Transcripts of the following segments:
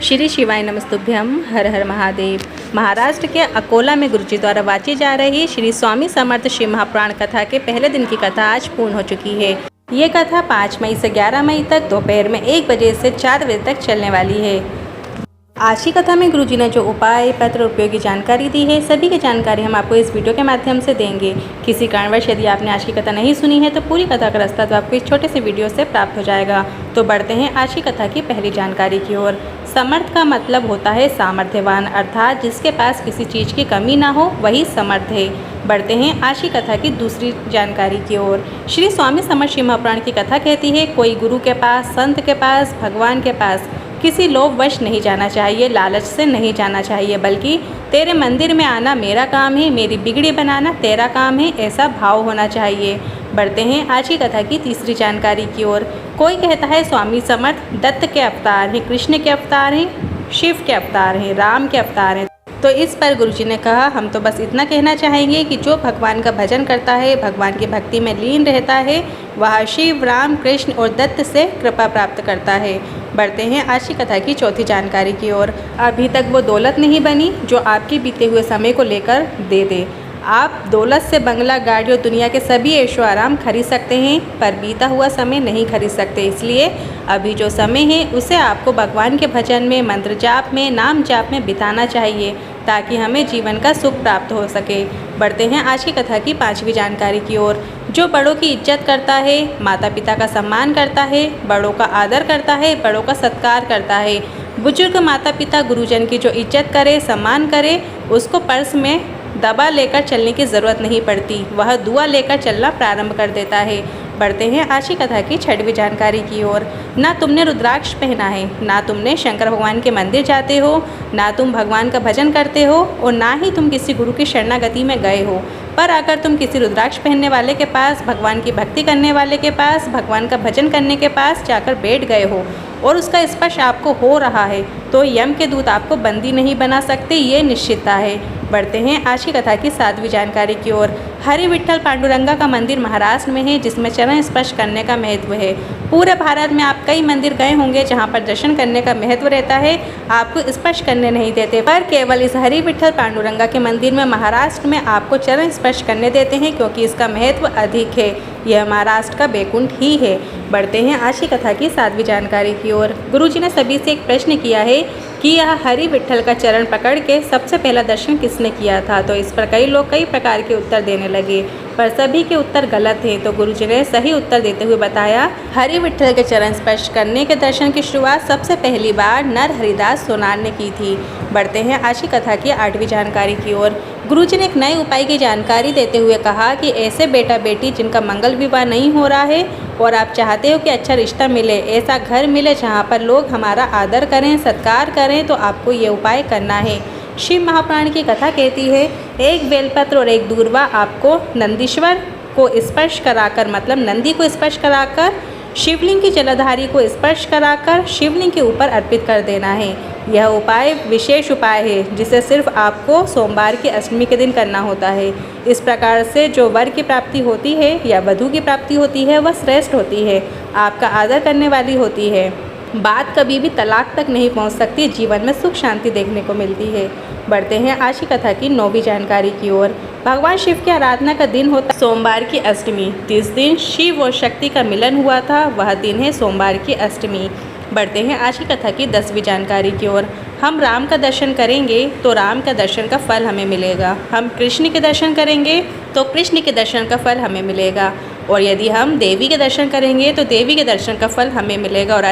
श्री शिवाय नमस्तुभ्यम। हर हर महादेव। महाराष्ट्र के अकोला में गुरुजी द्वारा वाची जा रही श्री स्वामी समर्थ शिव महापुराण कथा के पहले दिन की कथा आज पूर्ण हो चुकी है। ये कथा 5 मई से 11 मई तक दोपहर में 1 बजे से 4 बजे तक चलने वाली है। आज की कथा में गुरुजी ने जो उपाय पत्र उपयोगी जानकारी दी है, सभी की जानकारी हम आपको इस वीडियो के माध्यम से देंगे। किसी कारणवश यदि आपने आज की कथा नहीं सुनी है तो पूरी कथा का रास्ता तो आपको इस छोटे से वीडियो से प्राप्त हो जाएगा। तो बढ़ते हैं आज की कथा की पहली जानकारी की ओर। समर्थ का मतलब होता है सामर्थ्यवान, अर्थात जिसके पास किसी चीज़ की कमी ना हो वही समर्थ है। बढ़ते हैं आज की कथा की दूसरी जानकारी की ओर। श्री स्वामी समर्थ शिव महापुराण की कथा कहती है, कोई गुरु के पास, संत के पास, भगवान के पास किसी लोभवश नहीं जाना चाहिए, लालच से नहीं जाना चाहिए, बल्कि तेरे मंदिर में आना मेरा काम है, मेरी बिगड़ी बनाना तेरा काम है, ऐसा भाव होना चाहिए। बढ़ते हैं आज की कथा की तीसरी जानकारी की ओर। कोई कहता है स्वामी समर्थ दत्त के अवतार हैं, कृष्ण के अवतार हैं, शिव के अवतार हैं, राम के अवतार हैं। तो इस पर गुरुजी ने कहा, हम तो बस इतना कहना चाहेंगे कि जो भगवान का भजन करता है, भगवान की भक्ति में लीन रहता है, वह शिव, राम, कृष्ण और दत्त से कृपा प्राप्त करता है। बढ़ते हैं आज की कथा की चौथी जानकारी की ओर। अभी तक वो दौलत नहीं बनी जो आपके बीते हुए समय को लेकर दे दे। आप दौलत से बंगला, गाड़ी और दुनिया के सभी ऐशो आराम खरीद सकते हैं, पर बीता हुआ समय नहीं खरीद सकते। इसलिए अभी जो समय है उसे आपको भगवान के भजन में, मंत्र जाप में, नाम जाप में बिताना चाहिए, ताकि हमें जीवन का सुख प्राप्त हो सके। बढ़ते हैं आज की कथा की पांचवी जानकारी की ओर। जो बड़ों की इज्जत करता है, माता पिता का सम्मान करता है, बड़ों का आदर करता है, बड़ों का सत्कार करता है, बुजुर्ग माता पिता गुरुजन की जो इज्जत करे, सम्मान करे, उसको पर्स में दबा लेकर चलने की ज़रूरत नहीं पड़ती, वह दुआ लेकर चलना प्रारंभ कर देता है। बढ़ते हैं आज की कथा की छठवीं जानकारी की ओर। ना तुमने रुद्राक्ष पहना है, ना तुमने शंकर भगवान के मंदिर जाते हो, ना तुम भगवान का भजन करते हो और ना ही तुम किसी गुरु की शरणागति में गए हो, पर अगर तुम किसी रुद्राक्ष पहनने वाले के पास, भगवान की भक्ति करने वाले के पास, भगवान का भजन करने के पास जाकर बैठ गए हो और उसका स्पर्श आपको हो रहा है, तो यम के दूत आपको बंदी नहीं बना सकते, ये निश्चितता है। बढ़ते हैं आज की कथा की 7वीं जानकारी की ओर। हरि विठ्ठल पांडुरंगा का मंदिर महाराष्ट्र में है, जिसमें चरण स्पर्श करने का महत्व है। पूरे भारत में आप कई मंदिर गए होंगे जहां पर दर्शन करने का महत्व रहता है, आपको स्पर्श करने नहीं देते, पर केवल इस हरि विठ्ठल पांडुरंगा के मंदिर में महाराष्ट्र में आपको चरण स्पर्श करने देते हैं, क्योंकि इसका महत्व अधिक है। यह महाराष्ट्र का बैकुंठ ही है। बढ़ते हैं आज की कथा की 7वीं जानकारी की ओर। गुरुजी ने सभी से एक प्रश्न किया है कि यह हरि विठ्ठल का चरण पकड़ के सबसे पहला दर्शन किसने किया था। तो इस पर कई लोग कई प्रकार के उत्तर देने लगे, पर सभी के उत्तर गलत हैं। तो गुरुजी ने सही उत्तर देते हुए बताया, हरि विठ्ठल के चरण स्पर्श करने के दर्शन की शुरुआत सबसे पहली बार नर हरिदास सोनार ने की थी। बढ़ते हैं आज की कथा की 8वीं जानकारी की ओर। गुरुजी ने एक नए उपाय की जानकारी देते हुए कहा कि ऐसे बेटा बेटी जिनका मंगल विवाह नहीं हो रहा है और आप चाहते हो कि अच्छा रिश्ता मिले, ऐसा घर मिले जहाँ पर लोग हमारा आदर करें, सत्कार करें, तो आपको ये उपाय करना है। शिव महापुराण की कथा कहती है, एक बेलपत्र और एक दूर्वा आपको नंदीश्वर को स्पर्श कराकर, मतलब नंदी को स्पर्श कराकर, शिवलिंग की जलाधारी को स्पर्श कराकर शिवलिंग के ऊपर अर्पित कर देना है। यह उपाय विशेष उपाय है, जिसे सिर्फ आपको सोमवार की अष्टमी के दिन करना होता है। इस प्रकार से जो वर की प्राप्ति होती है या वधू की प्राप्ति होती है, वह श्रेष्ठ होती है, आपका आदर करने वाली होती है। बात कभी भी तलाक तक नहीं पहुंच सकती, जीवन में सुख शांति देखने को मिलती है। बढ़ते हैं आज की कथा की 9वीं जानकारी की ओर। भगवान शिव की आराधना का दिन होता सोमवार की अष्टमी। जिस दिन शिव और शक्ति का मिलन हुआ था, वह दिन है सोमवार की अष्टमी। बढ़ते हैं आज की कथा की 10वीं जानकारी की ओर। हम राम का दर्शन करेंगे तो राम का दर्शन का फल हमें मिलेगा, हम कृष्ण के दर्शन करेंगे तो कृष्ण के दर्शन का फल हमें मिलेगा, और यदि हम देवी के दर्शन करेंगे तो देवी के दर्शन का फल हमें मिलेगा। और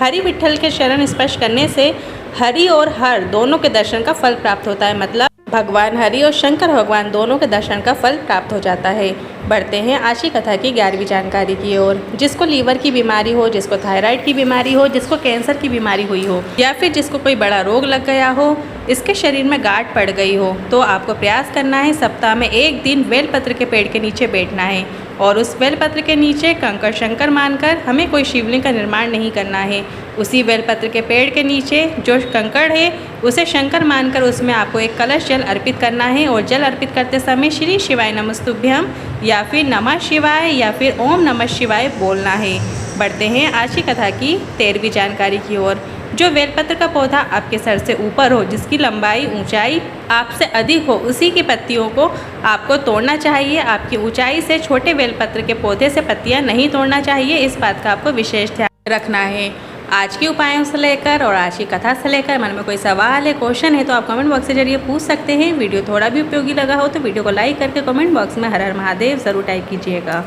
हरि विठ्ठल के चरण स्पर्श करने से हरि और हर दोनों के दर्शन का फल प्राप्त होता है, मतलब भगवान हरि और शंकर भगवान दोनों के दर्शन का फल प्राप्त हो जाता है। बढ़ते हैं आज की कथा की 11वीं जानकारी की ओर। जिसको लीवर की बीमारी हो, जिसको थायराइड की बीमारी हो, जिसको कैंसर की बीमारी हुई हो, या फिर जिसको कोई बड़ा रोग लग गया हो, इसके शरीर में गांठ पड़ गई हो, तो आपको प्रयास करना है सप्ताह में 1 दिन बेलपत्र के पेड़ के नीचे बैठना है, और उस बेलपत्र के नीचे कंकड़ शंकर मानकर, हमें कोई शिवलिंग का निर्माण नहीं करना है, उसी बेलपत्र के पेड़ के नीचे जो कंकड़ है उसे शंकर मानकर उसमें आपको एक कलश जल अर्पित करना है, और जल अर्पित करते समय श्री शिवाय नमस्तुभ्यम या फिर नमः शिवाय या फिर ओम नमः शिवाय बोलना है। बढ़ते हैं आज की कथा की 13वीं जानकारी की ओर। जो बेलपत्र का पौधा आपके सर से ऊपर हो, जिसकी लंबाई ऊंचाई आपसे अधिक हो, उसी की पत्तियों को आपको तोड़ना चाहिए। आपकी ऊंचाई से छोटे बेलपत्र के पौधे से पत्तियां नहीं तोड़ना चाहिए। इस बात का आपको विशेष ध्यान रखना है। आज के उपायों से लेकर और आज की कथा से लेकर मन में कोई सवाल है, क्वेश्चन है तो आप कमेंट बॉक्स के जरिए पूछ सकते हैं। वीडियो थोड़ा भी उपयोगी लगा हो तो वीडियो को लाइक करके कमेंट बॉक्स में हर हर महादेव ज़रूर टाइप कीजिएगा।